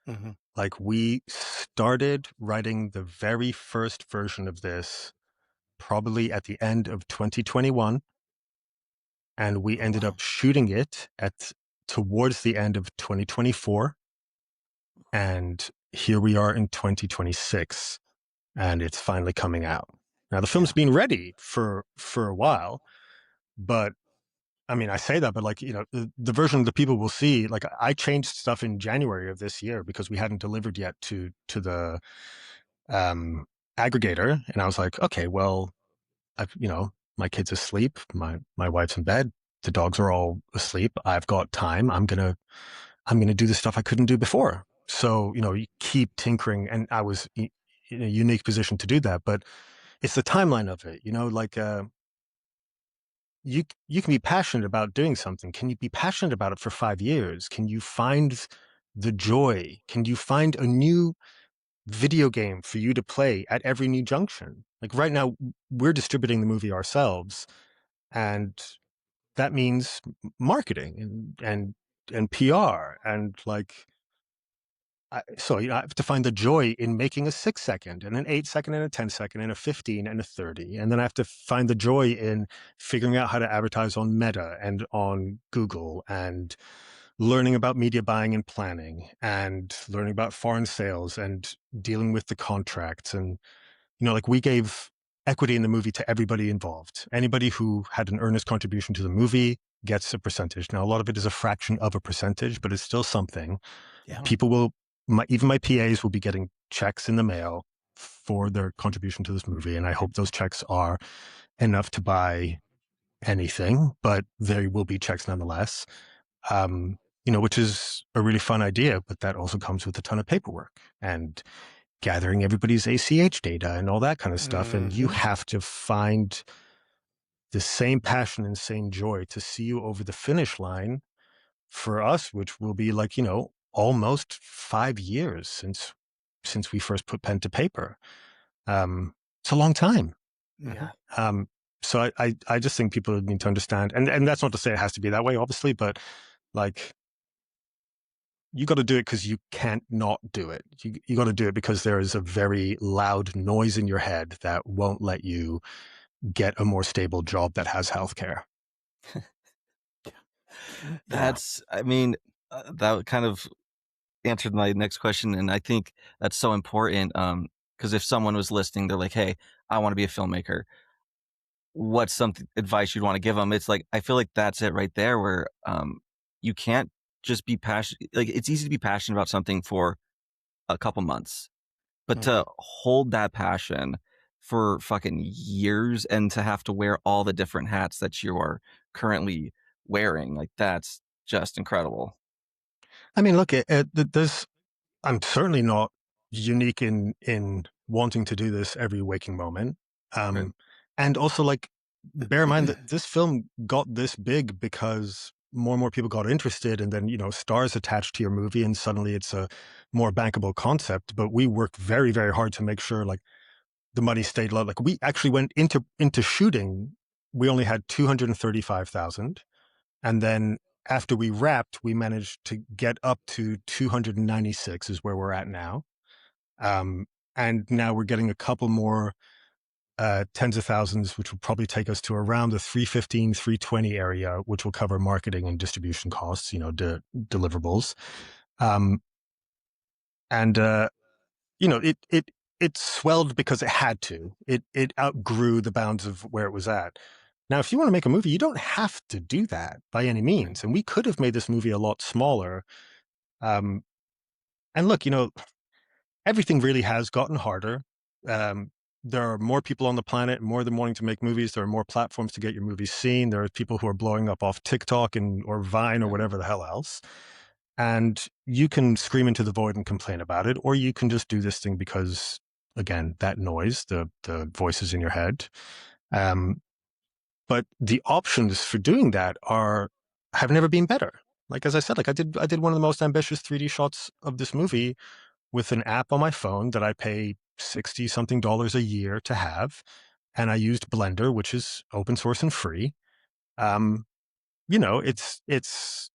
Mm-hmm. Like, we started writing the very first version of this probably at the end of 2021, and we ended up shooting it towards the end of 2024, and here we are in 2026, and it's finally coming out. Now, the film's been ready for a while, but I mean, I say that, but like, the version that people will see, like, I changed stuff in January of this year because we hadn't delivered yet to the aggregator. And I was like, okay, well, my kid's asleep. My wife's in bed. The dogs are all asleep. I've got time. I'm going to do the stuff I couldn't do before. So, you keep tinkering, and I was in a unique position to do that, but it's the timeline of it, like, you can be passionate about doing something. Can you be passionate about it for 5 years? Can you find the joy? Can you find a new video game for you to play at every new junction? Like, right now, we're distributing the movie ourselves, and that means marketing and PR, and like, so I have to find the joy in making a 6-second and an 8-second and a 10-second and a 15 and a 30. And then I have to find the joy in figuring out how to advertise on Meta and on Google, and learning about media buying and planning, and learning about foreign sales and dealing with the contracts. And, like, we gave equity in the movie to everybody involved. Anybody who had an earnest contribution to the movie gets a percentage. Now, a lot of it is a fraction of a percentage, but it's still something. Yeah. People will, even my PAs will be getting checks in the mail for their contribution to this movie. And I hope those checks are enough to buy anything, but there will be checks nonetheless. Which is a really fun idea, but that also comes with a ton of paperwork and gathering everybody's ACH data and all that kind of stuff. And you have to find the same passion and same joy to see you over the finish line for us, which will be like, almost 5 years since we first put pen to paper. It's a long time. Yeah. So I just think people need to understand, and that's not to say it has to be that way, obviously, but like, you got to do it because you can't not do it. You got to do it because there is a very loud noise in your head that won't let you get a more stable job that has healthcare. I mean, that kind of answered my next question. And I think that's so important. Because if someone was listening, they're like, hey, I want to be a filmmaker. What's some advice you'd want to give them? It's like, I feel like that's it right there, where you can't just be passionate. Like, it's easy to be passionate about something for a couple months, but to hold that passion for fucking years and to have to wear all the different hats that you are currently wearing, like, that's just incredible. I mean, look, I'm certainly not unique in wanting to do this every waking moment. Right. And also, like, bear in mind that this film got this big because more and more people got interested, and then, stars attached to your movie, and suddenly it's a more bankable concept. But we worked very, very hard to make sure, like, the money stayed low. Like, we actually went into shooting, we only had 235,000, and then after we wrapped, we managed to get up to 296 is where we're at now. And now we're getting a couple more tens of thousands, which will probably take us to around the 315, 320 area, which will cover marketing and distribution costs, deliverables. And it swelled because it had to. It outgrew the bounds of where it was at. Now, if you want to make a movie, you don't have to do that by any means. And we could have made this movie a lot smaller. And look, everything really has gotten harder. There are more people on the planet, more than wanting to make movies. There are more platforms to get your movies seen. There are people who are blowing up off TikTok or Vine or whatever the hell else. And you can scream into the void and complain about it, or you can just do this thing because, again, that noise, the voices in your head. But the options for doing that have never been better. Like, as I said, I did one of the most ambitious 3D shots of this movie with an app on my phone that I pay $60 something a year to have. And I used Blender, which is open source and free. It's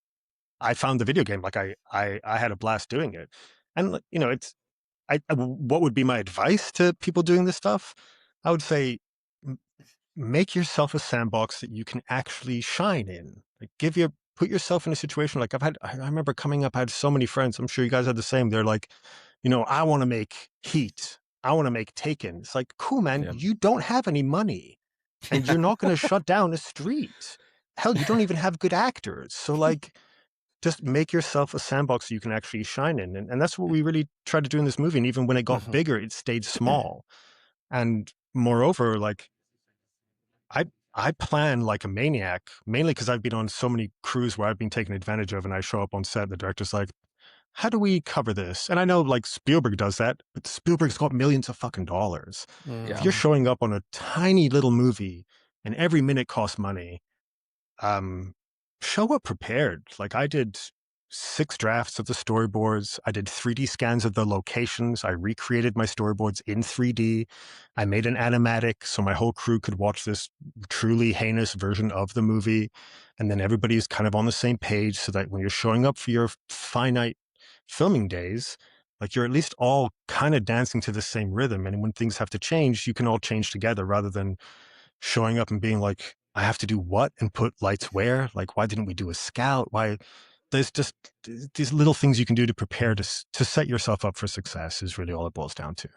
I found the video game, like I had a blast doing it. And what would be my advice to people doing this stuff? I would say make yourself a sandbox that you can actually shine in. Like put yourself in a situation. Like I remember coming up, I had so many friends. I'm sure you guys had the same. They're like, I want to make Heat. I want to make Taken. It's like, cool, man. You don't have any money and you're not going to shut down a street. Hell, you don't even have good actors. So like, just make yourself a sandbox so you can actually shine in. And that's what we really tried to do in this movie. And even when it got bigger, it stayed small. And moreover, like I plan like a maniac, mainly because I've been on so many crews where I've been taken advantage of, and I show up on set and the director's like, how do we cover this? And I know like Spielberg does that, but Spielberg's got millions of fucking dollars. If you're showing up on a tiny little movie and every minute costs money, show up prepared. Like I did 6 drafts of the storyboards. I did 3D scans of the locations. I recreated my storyboards in 3D. I made an animatic so my whole crew could watch this truly heinous version of the movie. And then everybody's kind of on the same page so that when you're showing up for your finite filming days, like you're at least all kind of dancing to the same rhythm. And when things have to change, you can all change together rather than showing up and being like, I have to do what and put lights where? Like, why didn't we do a scout? Why? There's just these little things you can do to prepare to set yourself up for success is really all it boils down to.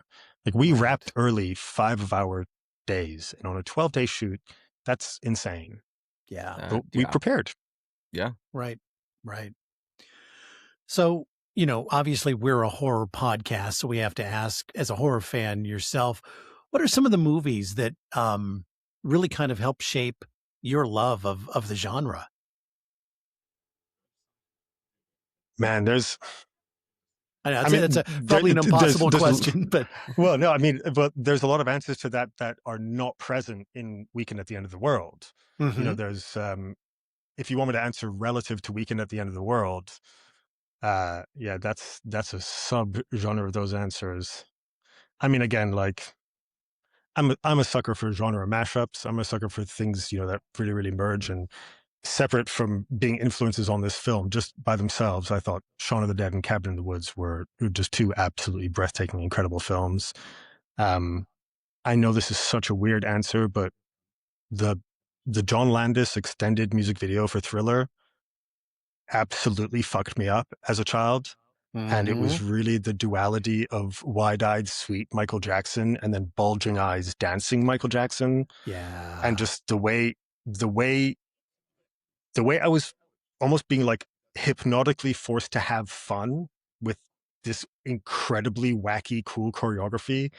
Like we wrapped early 5 of our days, and on a 12-day shoot, that's insane. Yeah. But we prepared. Yeah. Right. So, obviously we're a horror podcast, so we have to ask, as a horror fan yourself, what are some of the movies that really kind of help shape your love of the genre? Man, I'd say that's probably an impossible question, but well, no, I mean, but there's a lot of answers to that are not present in Weekend at the End of the World. There's if you want me to answer relative to Weekend at the End of the World, that's a sub genre of those answers. I mean, again, like I'm a sucker for genre mashups. I'm a sucker for things that really really merge and separate from being influences on this film just by themselves. I thought Shaun of the Dead and Cabin in the Woods were just 2 absolutely breathtaking, incredible films. I know this is such a weird answer, but the John Landis extended music video for Thriller absolutely fucked me up as a child. And it was really the duality of wide-eyed, sweet Michael Jackson and then bulging eyes dancing Michael Jackson. Yeah. And just the way I was almost being like hypnotically forced to have fun with this incredibly wacky, cool choreography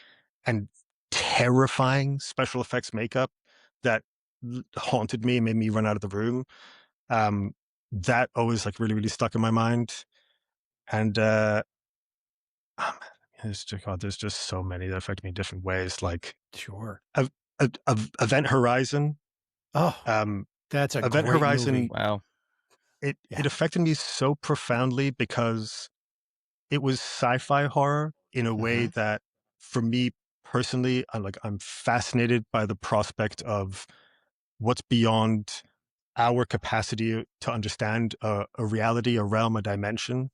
and terrifying special effects makeup that haunted me and made me run out of the room. That always like really, really stuck in my mind. And there's just so many that affect me in different ways. Like Sure. Event Horizon. Oh, that's a Event great Horizon. movie. Wow. It affected me so profoundly because it was sci-fi horror in a way that, for me personally, I'm fascinated by the prospect of what's beyond our capacity to understand a reality, a realm, a dimension.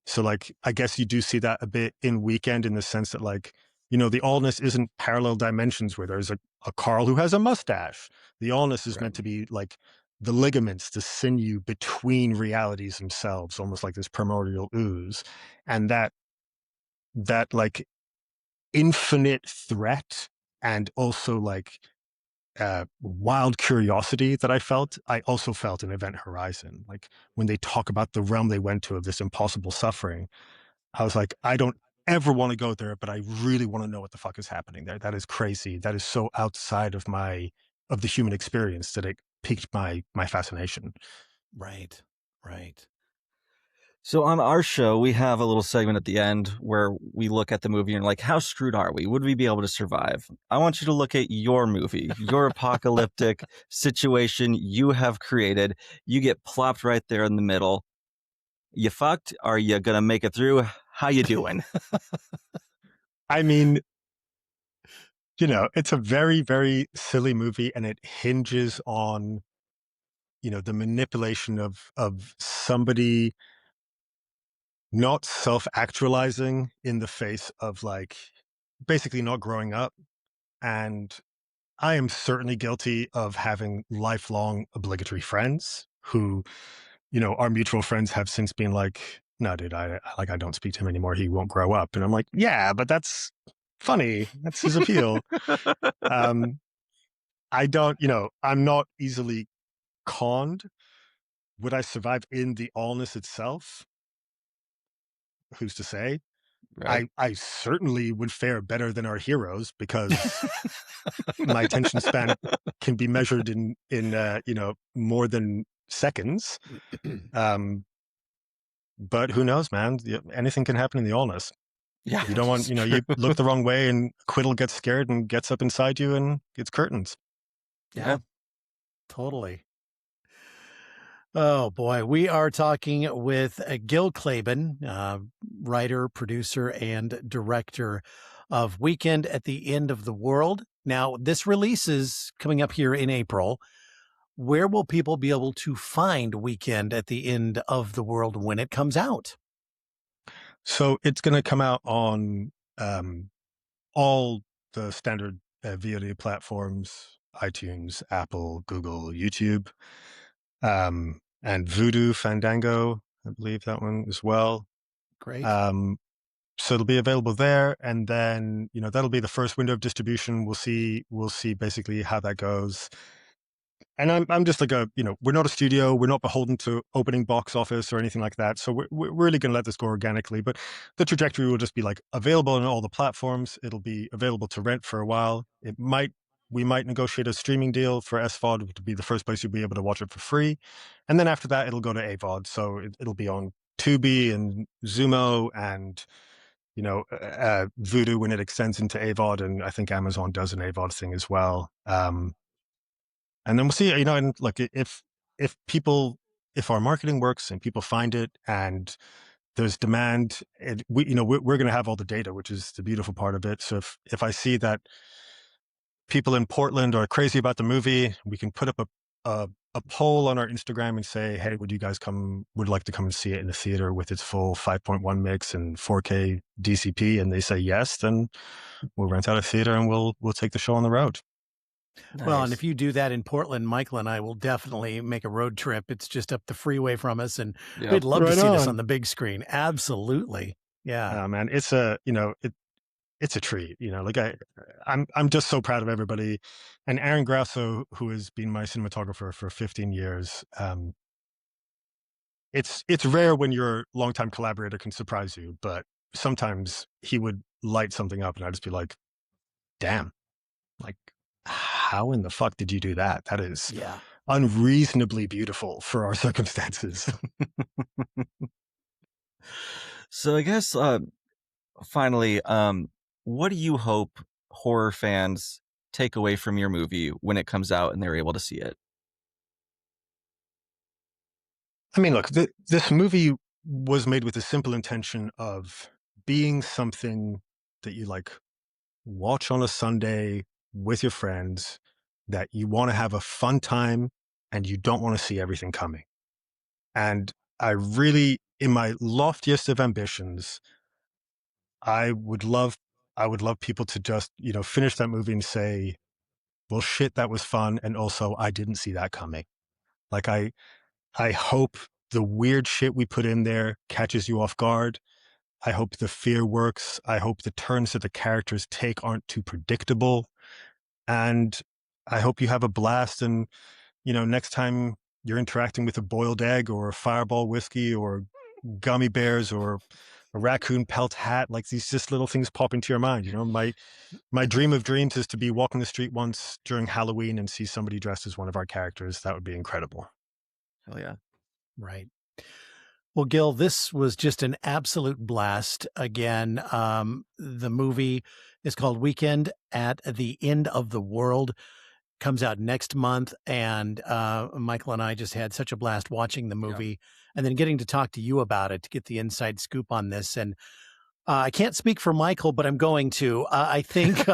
So like, I guess you do see that a bit in Weekend in the sense that like, the allness isn't parallel dimensions where there's a Carl who has a mustache. The allness is Right. meant to be like the ligaments, the sinew between realities themselves, almost like this primordial ooze. And that like infinite threat and also like wild curiosity that I also felt in Event Horizon. Like when they talk about the realm they went to of this impossible suffering, I was like, I don't ever want to go there, but I really want to know what the fuck is happening there. That is crazy. That is so outside of the human experience that it piqued my fascination. Right. Right. So on our show, we have a little segment at the end where we look at the movie and like, how screwed are we? Would we be able to survive? I want you to look at your movie, your apocalyptic situation you have created. You get plopped right there in the middle. You fucked? Are you gonna make it through? How you doing? I mean, it's a very, very silly movie and it hinges on, the manipulation of somebody not self-actualizing in the face of like basically not growing up. And I am certainly guilty of having lifelong obligatory friends who, our mutual friends have since been like, no, dude, I don't speak to him anymore. He won't grow up. And I'm like, yeah, but that's funny. That's his appeal. Um, I don't, I'm not easily conned. Would I survive in the allness itself? Who's to say? Right. I certainly would fare better than our heroes because my attention span can be measured in more than seconds. Um, but who knows, man? Anything can happen in the allness. Yeah. You don't want, you look the wrong way and Quiddle gets scared and gets up inside you and gets curtains. Yeah, totally. Oh boy, we are talking with Gille Klabin, writer, producer, and director of Weekend at the End of the World. Now, this release is coming up here in April. Where will people be able to find Weekend at the End of the World when it comes out? So it's going to come out on all the standard VOD platforms: iTunes, Apple, Google, YouTube, and Voodoo, Fandango. I believe that one as well. Great. So it'll be available there, and then that'll be the first window of distribution. We'll see basically how that goes. And I'm just like we're not a studio, we're not beholden to opening box office or anything like that. So we're really going to let this go organically. But the trajectory will just be like available on all the platforms. It'll be available to rent for a while. We might negotiate a streaming deal for SVOD to be the first place you'll be able to watch it for free, and then after that it'll go to AVOD. So it'll be on Tubi and Zumo and Voodoo when it extends into AVOD, and I think Amazon does an AVOD thing as well. And then we'll see, and like if our marketing works and people find it and there's demand, and we're going to have all the data, which is the beautiful part of it. So if I see that people in Portland are crazy about the movie, we can put up a poll on our Instagram and say, hey, would like to come and see it in the theater with its full 5.1 mix and 4K DCP? And they say yes, then we'll rent out a theater and we'll take the show on the road. Nice. Well, and Nice. if you do that in Portland, Michael and I will definitely make a road trip. It's just up the freeway from us, and we'd love to see this on the big screen. Absolutely. Yeah. Man, it's it's a treat, like I'm just so proud of everybody. And Aaron Grasso, who has been my cinematographer for 15 years, it's rare when your longtime collaborator can surprise you, but sometimes he would light something up and I'd just be like, damn, like, how in the fuck did you do that? That is unreasonably beautiful for our circumstances. So I guess finally, what do you hope horror fans take away from your movie when it comes out and they're able to see it? I mean, look, this movie was made with the simple intention of being something that you like watch on a Sunday with your friends, that you want to have a fun time and you don't want to see everything coming. And I really, in my loftiest of ambitions, I would love people to just, finish that movie and say, well, shit, that was fun. And also, I didn't see that coming. Like, I hope the weird shit we put in there catches you off guard. I hope the fear works. I hope the turns that the characters take aren't too predictable. And I hope you have a blast. And, next time you're interacting with a boiled egg or a fireball whiskey or gummy bears or a raccoon pelt hat, like these just little things pop into your mind. My dream of dreams is to be walking the street once during Halloween and see somebody dressed as one of our characters. That would be incredible. Hell yeah. Right. Well, Gil, this was just an absolute blast. Again, the movie is called Weekend at the End of the World. Comes out next month, and Michael and I just had such a blast watching the movie and then getting to talk to you about it to get the inside scoop on this. And I can't speak for Michael, but I'm going to. I think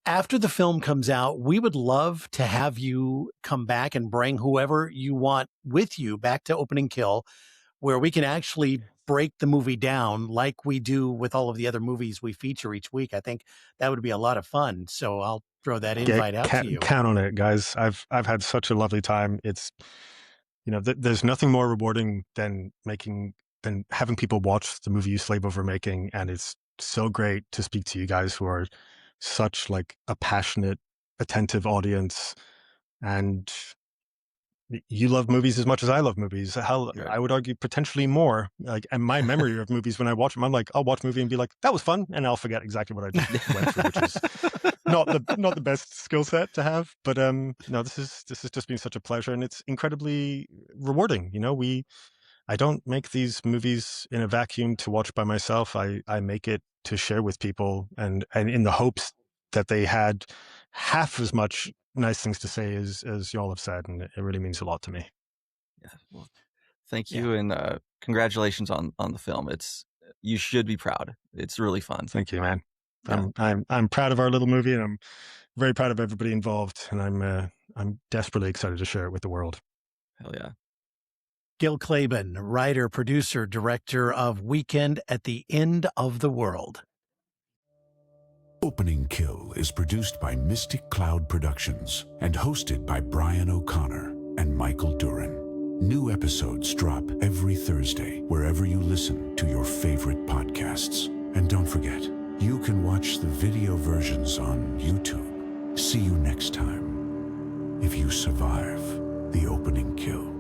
after the film comes out, we would love to have you come back and bring whoever you want with you back to Opening Kill, where we can actually break the movie down like we do with all of the other movies we feature each week. I think that would be a lot of fun. So I'll throw that invite out to you. Count on it, guys. I've had such a lovely time. It's, there's nothing more rewarding than having people watch the movie you slave over making. And it's so great to speak to you guys who are such like a passionate, attentive audience. And you love movies as much as I love movies. I would argue potentially more. Like, and my memory of movies when I watch them, I'm like, I'll watch a movie and be like, that was fun, and I'll forget exactly what I just went through, which is not the best skill set to have. But no, this has just been such a pleasure, and it's incredibly rewarding. I don't make these movies in a vacuum to watch by myself. I make it to share with people, and in the hopes that they had half as much nice things to say as y'all have said, and it really means a lot to me. Yeah, well, thank you, and congratulations on the film. You should be proud. It's really fun. Thank you, man. Yeah. I'm proud of our little movie, and I'm very proud of everybody involved, and I'm desperately excited to share it with the world. Hell yeah. Gille Klabin, writer, producer, director of Weekend at the End of the World. Opening Kill is produced by Mystic Cloud Productions and hosted by Brian O'Connor and Michael Duran. New episodes drop every Thursday wherever you listen to your favorite podcasts. And don't forget, you can watch the video versions on YouTube. See you next time, if you survive the opening kill.